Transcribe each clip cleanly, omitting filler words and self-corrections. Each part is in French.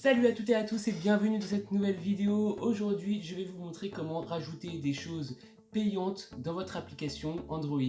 Salut à toutes et à tous et bienvenue dans cette nouvelle vidéo. Aujourd'hui, je vais vous montrer comment rajouter des choses payantes dans votre application Android.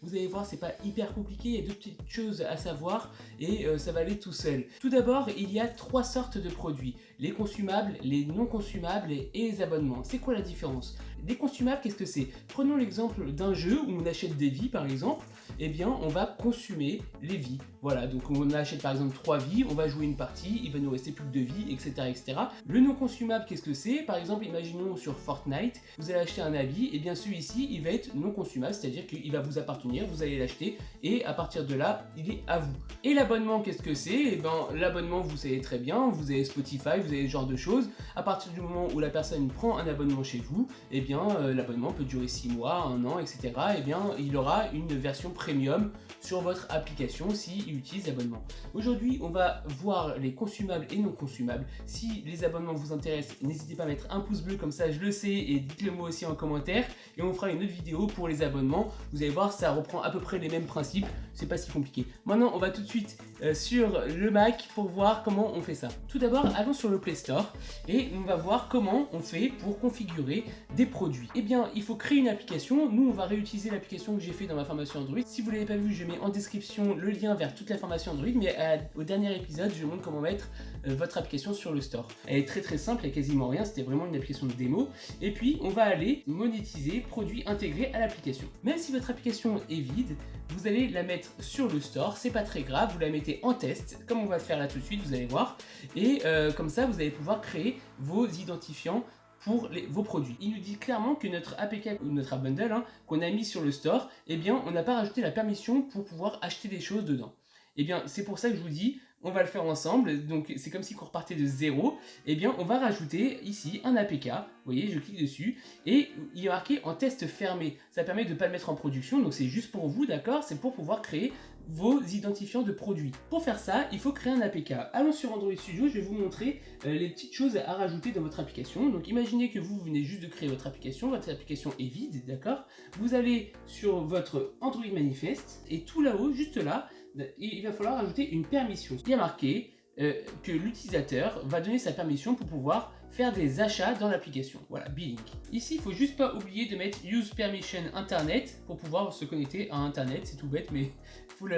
Vous allez voir, c'est pas hyper compliqué, il y a deux petites choses à savoir et ça va aller tout seul. Tout d'abord, il y a trois sortes de produits, les consumables, les non consumables et les abonnements. C'est quoi la différence? Les consumables, qu'est-ce que c'est? Prenons l'exemple d'un jeu où on achète des vies par exemple. Eh bien, on va consumer les vies. Voilà, donc on achète par exemple 3 vies, on va jouer une partie, il va nous rester plus que 2 vies, etc. etc. Le non consumable, qu'est-ce que c'est? Par exemple, imaginons sur Fortnite, vous allez acheter un habit, et bien celui-ci, il va être non consumable, c'est-à-dire qu'il va vous appartenir, vous allez l'acheter, et à partir de là, il est à vous. Et l'abonnement, qu'est-ce que c'est? Eh bien, l'abonnement, vous savez très bien, vous avez Spotify, vous avez ce genre de choses. À partir du moment où la personne prend un abonnement chez vous, eh bien, l'abonnement peut durer 6 mois, 1 an, etc. Eh bien, il aura une version premium sur votre application s'il utilise l'abonnement. Aujourd'hui, on va voir les consumables et non consumables. Si les abonnements vous intéressent, n'hésitez pas à mettre un pouce bleu, comme ça je le sais, et dites-le moi aussi en commentaire. Et on fera une autre vidéo pour les abonnements. Vous allez voir, ça reprend à peu près les mêmes principes. C'est pas si compliqué. Maintenant, on va tout de suite sur le Mac pour voir comment on fait ça. Tout d'abord, allons sur le Play Store et on va voir comment on fait pour configurer des produits. Eh bien, il faut créer une application. Nous, on va réutiliser l'application que j'ai fait dans ma formation Android. Si vous ne l'avez pas vu, je mets en description le lien vers toute la formation Android, mais au dernier épisode, je vous montre comment mettre votre application sur le store. Elle est très très simple, il n'y a quasiment rien, c'était vraiment une application de démo. Et puis, on va aller monétiser produits intégrés à l'application. Même si votre application est vide, vous allez la mettre sur le store, c'est pas très grave, vous la mettez en test, comme on va le faire là tout de suite, vous allez voir. Et comme ça, vous allez pouvoir créer vos identifiants pour vos produits. Il nous dit clairement que notre APK ou notre bundle qu'on a mis sur le store, eh bien on n'a pas rajouté la permission pour pouvoir acheter des choses dedans. Eh bien c'est pour ça que je vous dis, on va le faire ensemble, donc c'est comme si on repartait de zéro. Eh bien on va rajouter ici un APK, vous voyez, je clique dessus, et il est marqué en test fermé. Ça permet de ne pas le mettre en production, donc c'est juste pour vous, d'accord? C'est pour pouvoir créer vos identifiants de produits. Pour faire ça, il faut créer un APK. Allons sur Android Studio, je vais vous montrer les petites choses à rajouter dans votre application. Donc imaginez que vous venez juste de créer votre application est vide, d'accord? Vous allez sur votre Android Manifest, et tout là-haut, juste là, il va falloir ajouter une permission. Il y a marqué que l'utilisateur va donner sa permission pour pouvoir faire des achats dans l'application. Voilà, Billing. Ici, il faut juste pas oublier de mettre Use Permission Internet pour pouvoir se connecter à Internet. C'est tout bête, mais faut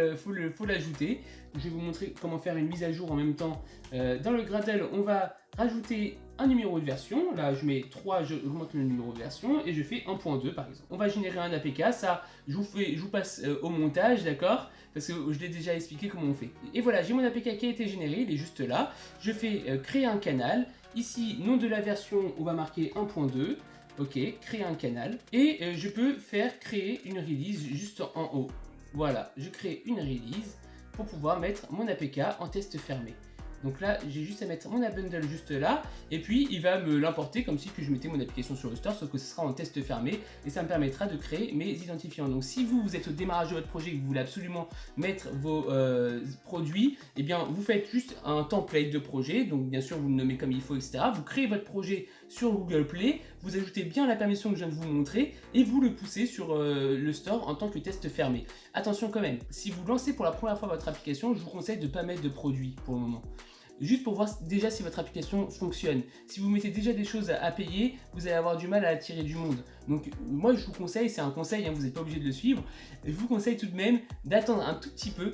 l'ajouter. Je vais vous montrer comment faire une mise à jour en même temps. Dans le Gradle, on va rajouter un numéro de version. Là, je mets 3, je augmente le numéro de version et je fais 1.2 par exemple. On va générer un APK. Ça, je vous passe au montage, d'accord? Parce que je l'ai déjà expliqué comment on fait. Et voilà, j'ai mon APK qui a été généré, il est juste là. Je fais créer un canal. Ici, nom de la version, on va marquer 1.2. Ok, créer un canal. Et je peux faire créer une release juste en haut. Voilà, je crée une release pour pouvoir mettre mon APK en test fermé. Donc là, j'ai juste à mettre mon bundle juste là, et puis il va me l'importer comme si que je mettais mon application sur le store, sauf que ce sera en test fermé, et ça me permettra de créer mes identifiants. Donc si vous êtes au démarrage de votre projet et que vous voulez absolument mettre vos produits, eh bien vous faites juste un template de projet, donc bien sûr vous le nommez comme il faut, etc. Vous créez votre projet sur Google Play, vous ajoutez bien la permission que je viens de vous montrer, et vous le poussez sur le store en tant que test fermé. Attention quand même, si vous lancez pour la première fois votre application, je vous conseille de ne pas mettre de produits pour le moment. Juste pour voir déjà si votre application fonctionne. Si vous mettez déjà des choses à payer, vous allez avoir du mal à attirer du monde. Donc moi je vous conseille, c'est un conseil, vous n'êtes pas obligé de le suivre, je vous conseille tout de même d'attendre un tout petit peu.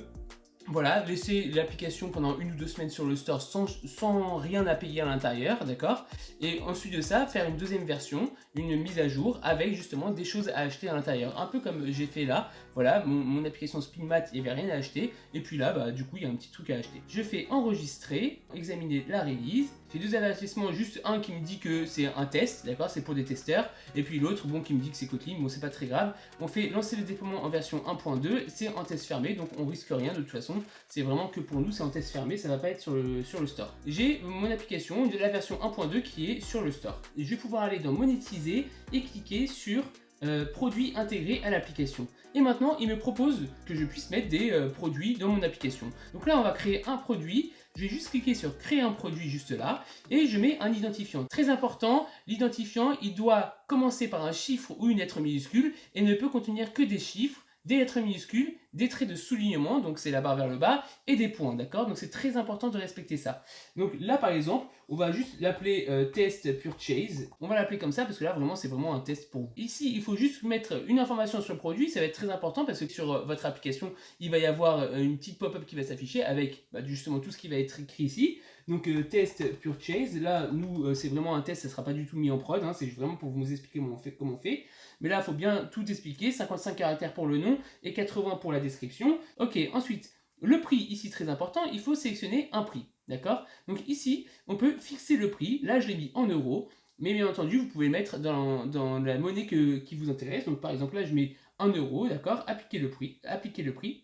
Voilà, laisser l'application pendant 1 ou 2 semaines sur le store sans rien à payer à l'intérieur, d'accord? Et ensuite de ça, faire une deuxième version, une mise à jour avec justement des choses à acheter à l'intérieur. Un peu comme j'ai fait là, voilà, mon application Spinmat, il n'y avait rien à acheter. Et puis là, bah, du coup, il y a un petit truc à acheter. Je fais enregistrer, examiner la release. J'ai deux avertissements, juste un qui me dit que c'est un test, d'accord, c'est pour des testeurs. Et puis l'autre, bon, qui me dit que c'est Kotlin, bon, c'est pas très grave. On fait lancer le déploiement en version 1.2, c'est en test fermé, donc on risque rien de toute façon. C'est vraiment que pour nous, c'est en test fermé, ça va pas être sur le store. J'ai mon application de la version 1.2 qui est sur le store. Et je vais pouvoir aller dans monétiser et cliquer sur produits intégrés à l'application. Et maintenant, il me propose que je puisse mettre des produits dans mon application. Donc là, on va créer un produit. Je vais juste cliquer sur créer un produit juste là et je mets un identifiant. Très important, l'identifiant, il doit commencer par un chiffre ou une lettre minuscule et ne peut contenir que des chiffres, des lettres minuscules, des traits de soulignement, donc c'est la barre vers le bas, et des points, d'accord? Donc c'est très important de respecter ça. Donc là par exemple, on va juste l'appeler test purchase. On va l'appeler comme ça parce que là vraiment c'est vraiment un test pour vous. Ici, il faut juste mettre une information sur le produit, ça va être très important parce que sur votre application, il va y avoir une petite pop-up qui va s'afficher avec justement tout ce qui va être écrit ici. Donc test purchase, là nous c'est vraiment un test, ça ne sera pas du tout mis en prod, hein, c'est vraiment pour vous expliquer comment on fait. Mais là il faut bien tout expliquer, 55 caractères pour le nom et 80 pour la description. Ok, ensuite, le prix ici très important, il faut sélectionner un prix, d'accord? Donc ici, on peut fixer le prix, là je l'ai mis en euros, mais bien entendu vous pouvez le mettre dans la monnaie qui vous intéresse. Donc par exemple là je mets 1 euro, d'accord? Appliquer le prix.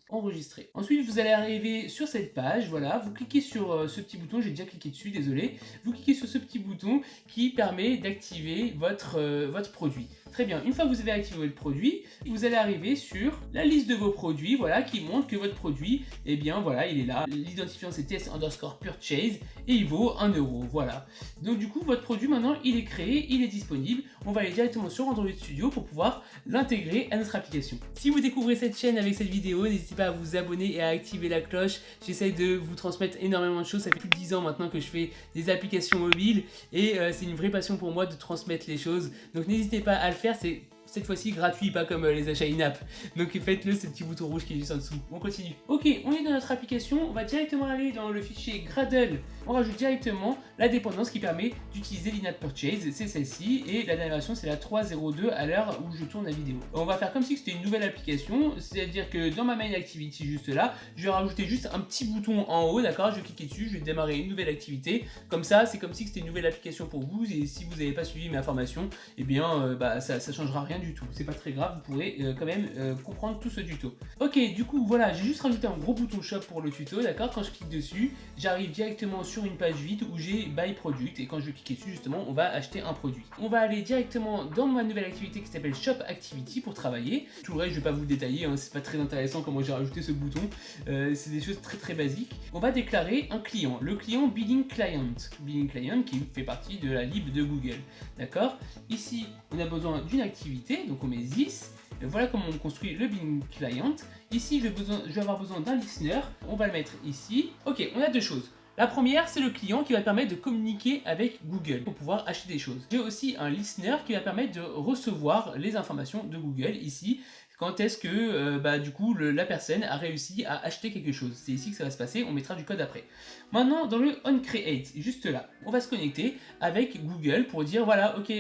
Enregistrer. Ensuite, vous allez arriver sur cette page, voilà, vous cliquez sur ce petit bouton, j'ai déjà cliqué dessus, désolé. Vous cliquez sur ce petit bouton qui permet d'activer votre produit. Très bien, une fois que vous avez activé votre produit, vous allez arriver sur la liste de vos produits, voilà, qui montre que votre produit, eh bien voilà, il est là. L'identifiant c'est test_purchase et il vaut 1 euro, voilà. Donc du coup, votre produit maintenant, il est créé, il est disponible. On va aller directement sur Android Studio pour pouvoir l'intégrer à notre application. Si vous découvrez cette chaîne avec cette vidéo, n'hésitez pas à vous abonner et à activer la cloche. J'essaye de vous transmettre énormément de choses. Ça fait plus de 10 ans maintenant que je fais des applications mobiles et c'est une vraie passion pour moi de transmettre les choses. Donc n'hésitez pas à le faire, c'est cette fois-ci gratuit, pas comme les achats in-app. Donc faites-le, c'est le petit bouton rouge qui est juste en dessous. On continue. Ok, on est dans notre application, on va directement aller dans le fichier Gradle. On rajoute directement la dépendance qui permet d'utiliser l'in-app purchase, c'est celle-ci, et la dernière version c'est la 3.02 à l'heure où je tourne la vidéo. On va faire comme si c'était une nouvelle application, c'est-à-dire que dans ma main activity juste là, je vais rajouter juste un petit bouton en haut, d'accord? Je vais cliquer dessus, je vais démarrer une nouvelle activité. Comme ça, c'est comme si c'était une nouvelle application pour vous, et si vous n'avez pas suivi mes informations, eh bien ça changera rien du tout. C'est pas très grave, vous pourrez quand même comprendre tout ce tuto. Ok, du coup voilà, j'ai juste rajouté un gros bouton shop pour le tuto, d'accord? Quand je clique dessus, j'arrive directement sur une page vide où j'ai buy product, et quand je vais cliquer dessus justement, on va acheter un produit. On va aller directement dans ma nouvelle activité qui s'appelle shop activity pour travailler. Tout le reste je vais pas vous détailler, hein, c'est pas très intéressant comment j'ai rajouté ce bouton, c'est des choses très basiques. On va déclarer un client, le client Billing Client qui fait partie de la lib de Google, d'accord? Ici on a besoin d'une activité, donc on met this. Voilà comment on construit le Billing Client. Ici je vais avoir besoin d'un listener, on va le mettre ici. Ok, on a deux choses. La première, c'est le client qui va permettre de communiquer avec Google pour pouvoir acheter des choses. J'ai aussi un listener qui va permettre de recevoir les informations de Google ici. Quand est-ce que du coup la personne a réussi à acheter quelque chose. C'est ici que ça va se passer, on mettra du code après. Maintenant dans le onCreate, juste là, on va se connecter avec Google pour dire voilà, ok,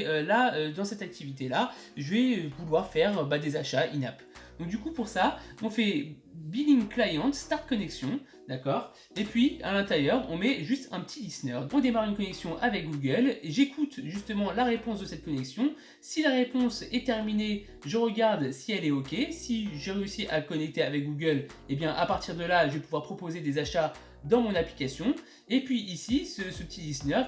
dans cette activité là, je vais vouloir faire des achats in-app. Donc du coup pour ça, on fait Billing Client, Start Connection, d'accord? Et puis à l'intérieur, on met juste un petit listener. On démarre une connexion avec Google, j'écoute justement la réponse de cette connexion. Si la réponse est terminée, je regarde si elle est OK. Si j'ai réussi à connecter avec Google, et bien à partir de là, je vais pouvoir proposer des achats dans mon application. Et puis ici, ce petit listener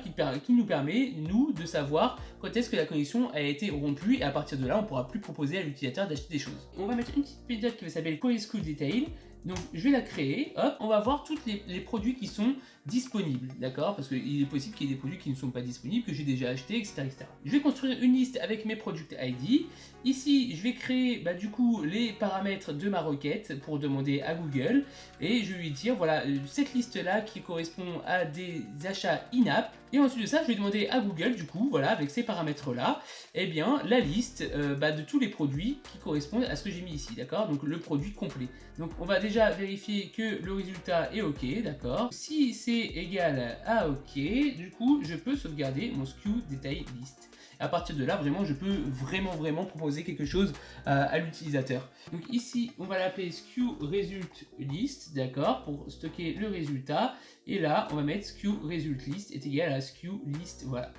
qui nous permet, nous, de savoir quand est-ce que la connexion a été rompue, et à partir de là, on ne pourra plus proposer à l'utilisateur d'acheter des choses. On va mettre une petite méthode qui va s'appeler Query School Detail. Donc je vais la créer, hop, on va voir tous les produits qui sont disponibles, d'accord? Parce qu'il est possible qu'il y ait des produits qui ne sont pas disponibles, que j'ai déjà achetés, etc., etc. Je vais construire une liste avec mes Product ID. Ici, je vais créer du coup les paramètres de ma requête pour demander à Google. Et je vais lui dire, voilà, cette liste-là qui correspond à des achats in-app. Et ensuite de ça, je vais demander à Google, du coup, voilà, avec ces paramètres-là, eh bien, la liste de tous les produits qui correspondent à ce que j'ai mis ici, d'accord? Donc, le produit complet. Donc, on va déjà vérifier que le résultat est OK, d'accord? Si c'est égal à OK, du coup, je peux sauvegarder mon SKU Detail List. À partir de là, vraiment, je peux vraiment proposer quelque chose à l'utilisateur. Donc ici, on va l'appeler SKU Result List, d'accord, pour stocker le résultat. Et là, on va mettre SKU Result List est égal à SKU List, voilà.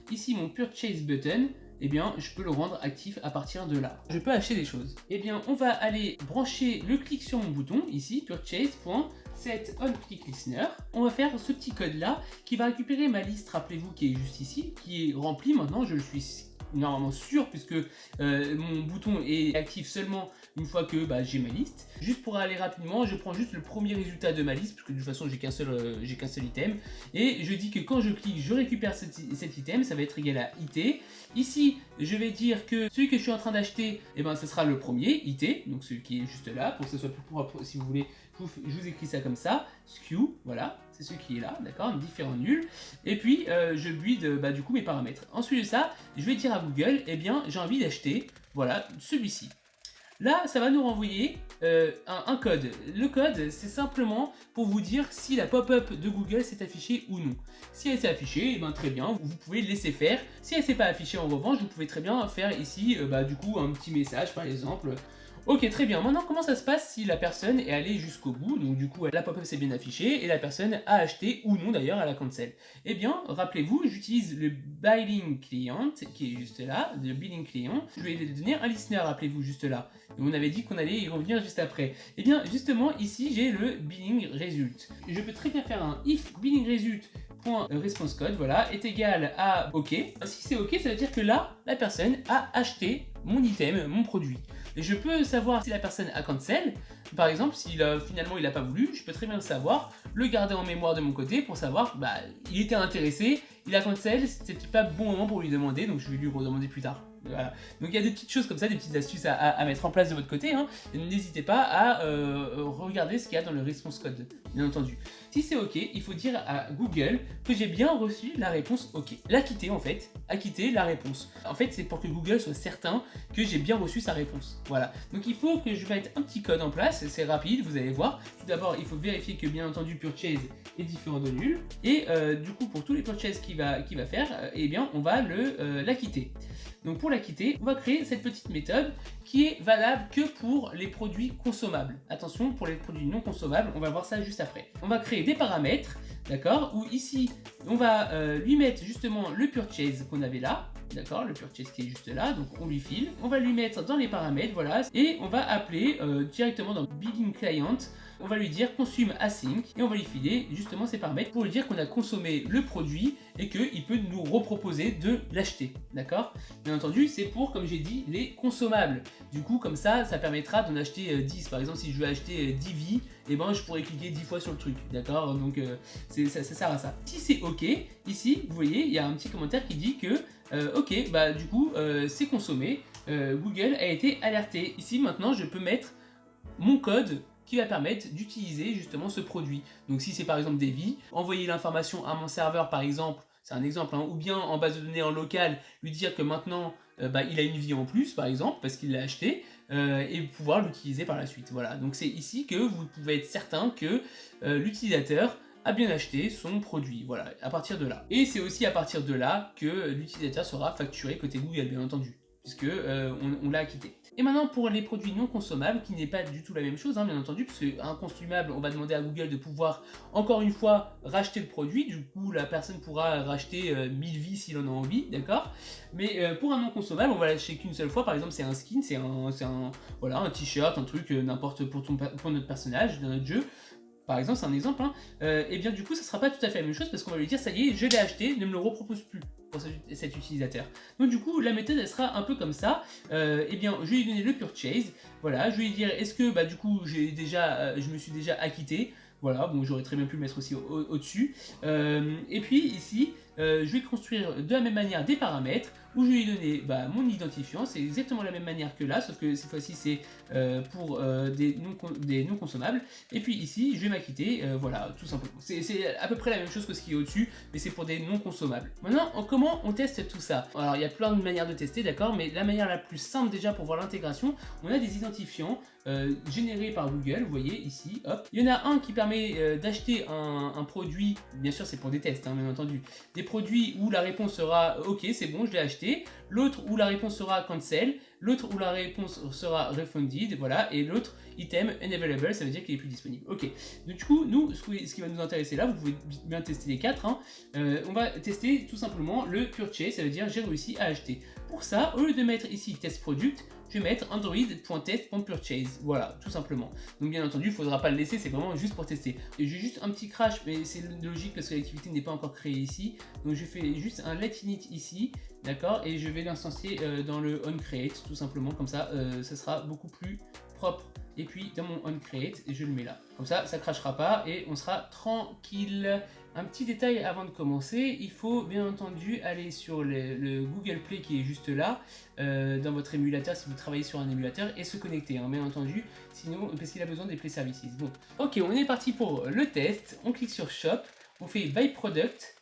Ici, mon Purchase Button, eh bien, je peux le rendre actif à partir de là. Je peux acheter des choses. Eh bien, on va aller brancher le clic sur mon bouton, ici, purchase.find set onClick listener, on va faire ce petit code là qui va récupérer ma liste, rappelez-vous, qui est juste ici, qui est remplie maintenant, je le suis normalement sûr puisque mon bouton est actif seulement une fois que j'ai ma liste. Juste pour aller rapidement, je prends juste le premier résultat de ma liste parce que de toute façon j'ai qu'un seul item et je dis que quand je clique je récupère cet item, ça va être égal à IT. Ici je vais dire que celui que je suis en train d'acheter, ce sera le premier IT, donc celui qui est juste là, pour que ce soit plus propre si vous voulez. Je vous écris ça comme ça, SKU, voilà, c'est ce qui est là, d'accord, différent nul. Et puis je build du coup mes paramètres. Ensuite de ça, je vais dire à Google, j'ai envie d'acheter, voilà, celui-ci. Là, ça va nous renvoyer un code. Le code, c'est simplement pour vous dire si la pop-up de Google s'est affichée ou non. Si elle s'est affichée, très bien, vous pouvez le laisser faire. Si elle ne s'est pas affichée en revanche, vous pouvez très bien faire ici du coup un petit message par exemple. Ok, très bien. Maintenant, comment ça se passe si la personne est allée jusqu'au bout? Donc du coup, la pop-up s'est bien affichée et la personne a acheté ou non d'ailleurs à la cancel. Eh bien, rappelez-vous, j'utilise le billing client qui est juste là, le billing client. Je vais lui donner un listener, rappelez-vous, juste là. Et on avait dit qu'on allait y revenir juste après. Eh bien, justement, ici, j'ai le billing result. Je peux très bien faire un if billing result .response code, voilà, est égal à OK. Si c'est OK, ça veut dire que là, la personne a acheté mon item, mon produit. Et je peux savoir si la personne a cancel. Par exemple, si finalement il n'a pas voulu, je peux très bien le savoir, le garder en mémoire de mon côté pour savoir, il était intéressé, il a cancel, c'était pas le bon moment pour lui demander, donc je vais lui redemander plus tard. Voilà. Donc il y a des petites choses comme ça, des petites astuces à mettre en place de votre côté. N'hésitez pas à regarder ce qu'il y a dans le response code, bien entendu. Si c'est OK, il faut dire à Google que j'ai bien reçu la réponse OK. L'acquitter en fait, acquitter la réponse. En fait, c'est pour que Google soit certain que j'ai bien reçu sa réponse. Voilà. Donc il faut que je mette un petit code en place, c'est rapide, vous allez voir. Tout d'abord, il faut vérifier que bien entendu purchase est différent de nul. Et du coup, pour tous les purchases qu'il va faire, on va l'acquitter. Donc pour l'acquitter, on va créer cette petite méthode qui est valable que pour les produits consommables. Attention, pour les produits non consommables, on va voir ça juste après. On va créer des paramètres, d'accord, où ici, on va lui mettre justement le purchase qu'on avait là, d'accord, le purchase qui est juste là, donc on lui file. On va lui mettre dans les paramètres, voilà, et on va appeler directement dans billing client, on va lui dire consume async et on va lui filer justement ces paramètres pour lui dire qu'on a consommé le produit et qu'il peut nous reproposer de l'acheter, d'accord. Bien entendu, c'est pour, comme j'ai dit, les consommables. Du coup, comme ça permettra d'en acheter 10. Par exemple, si je veux acheter 10 vies, je pourrais cliquer 10 fois sur le truc, d'accord. Donc, ça sert à ça. Si c'est OK, ici, vous voyez, il y a un petit commentaire qui dit que OK, du coup, c'est consommé. Google a été alerté. Ici, maintenant, je peux mettre mon code qui va permettre d'utiliser justement ce produit. Donc si c'est par exemple des vies, envoyer l'information à mon serveur par exemple, c'est un exemple, ou bien en base de données en local, lui dire que maintenant il a une vie en plus par exemple, parce qu'il l'a acheté, et pouvoir l'utiliser par la suite. Voilà, donc c'est ici que vous pouvez être certain que l'utilisateur a bien acheté son produit, voilà, à partir de là. Et c'est aussi à partir de là que l'utilisateur sera facturé côté Google, bien entendu, puisque on l'a acquitté. Et maintenant pour les produits non consommables, qui n'est pas du tout la même chose, bien entendu, parce qu'un consumable, on va demander à Google de pouvoir, encore une fois, racheter le produit, du coup la personne pourra racheter 1000 vies s'il en a envie, d'accord. Mais pour un non consommable, on va l'acheter qu'une seule fois, par exemple c'est un skin, c'est un t-shirt, un truc, n'importe pour notre personnage, dans notre jeu. Par exemple, c'est un exemple, et bien du coup ça sera pas tout à fait la même chose parce qu'on va lui dire ça y est, je l'ai acheté, ne me le repropose plus pour cet utilisateur. Donc du coup la méthode elle sera un peu comme ça. Je vais lui donner le purchase, voilà, je vais lui dire est-ce que du coup je me suis déjà acquitté. Voilà, bon j'aurais très bien pu le mettre aussi au-dessus. Et puis ici, je vais construire de la même manière des paramètres où je vais lui donner mon identifiant, c'est exactement la même manière que là, sauf que cette fois-ci c'est pour des non consommables. Et puis ici, je vais m'acquitter, voilà, tout simplement. C'est à peu près la même chose que ce qui est au-dessus, mais c'est pour des non consommables. Maintenant, comment on teste tout ça? Alors il y a plein de manières de tester, d'accord, mais la manière la plus simple déjà pour voir l'intégration, on a des identifiants générés par Google, vous voyez ici, hop. Il y en a un qui permet d'acheter un produit, bien sûr c'est pour des tests, bien entendu, des produits où la réponse sera ok c'est bon je l'ai acheté, l'autre où la réponse sera cancel, l'autre où la réponse sera refunded, voilà, et l'autre item unavailable, ça veut dire qu'il est plus disponible. Ok, donc du coup, nous, ce qui va nous intéresser là, vous pouvez bien tester les 4, hein, on va tester tout simplement le purchase, ça veut dire j'ai réussi à acheter. Pour ça, au lieu de mettre ici test product, je vais mettre android.test.purchase, voilà, tout simplement. Donc bien entendu, il ne faudra pas le laisser, c'est vraiment juste pour tester. Et j'ai juste un petit crash, mais c'est logique parce que l'activité n'est pas encore créée ici. Donc je fais juste un let init ici, d'accord, et je vais l'instancier dans le onCreate, tout simplement, comme ça, ça sera beaucoup plus propre. Et puis dans mon onCreate, je le mets là. Comme ça, ça crachera pas et on sera tranquille. Un petit détail avant de commencer, il faut bien entendu aller sur le Google Play qui est juste là, dans votre émulateur si vous travaillez sur un émulateur, et se connecter, hein, bien entendu, sinon, parce qu'il a besoin des Play Services. Bon, ok, on est parti pour le test, on clique sur Shop, on fait Buy Product,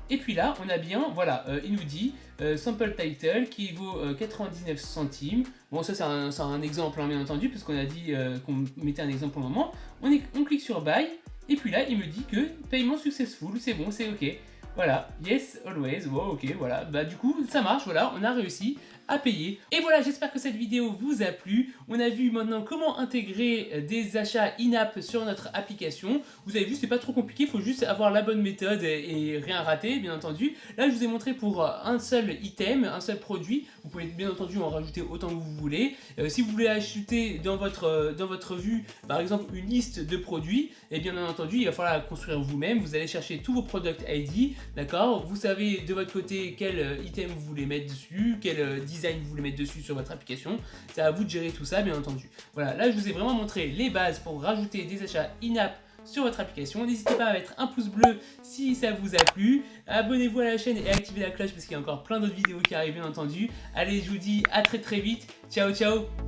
et puis là, on a bien, voilà, il nous dit Sample Title qui vaut 99 centimes. Bon, ça c'est un exemple, hein, bien entendu, parce qu'on a dit qu'on mettait un exemple pour le moment. On clique sur Buy, et puis là, il me dit que paiement successful, c'est bon, c'est ok. Voilà, yes, always, wow, ok, voilà. Bah du coup, ça marche, voilà, on a réussi à payer. Et voilà, j'espère que cette vidéo vous a plu. On a vu maintenant comment intégrer des achats in-app sur notre application. Vous avez vu, c'est pas trop compliqué, il faut juste avoir la bonne méthode et rien rater, bien entendu. Là, je vous ai montré pour un seul item, un seul produit. Vous pouvez bien entendu en rajouter autant que vous voulez. Si vous voulez ajouter dans votre vue, par exemple, une liste de produits, et bien entendu, il va falloir la construire vous-même. Vous allez chercher tous vos product ID, d'accord? Vous savez de votre côté quel item vous voulez mettre dessus, quel design vous voulez mettre dessus sur votre application. C'est à vous de gérer tout ça, bien entendu. Voilà, là je vous ai vraiment montré les bases pour rajouter des achats in-app sur votre application. N'hésitez pas à mettre un pouce bleu si ça vous a plu. Abonnez-vous à la chaîne et activez la cloche parce qu'il y a encore plein d'autres vidéos qui arrivent, bien entendu. Allez, je vous dis à très vite. Ciao, ciao.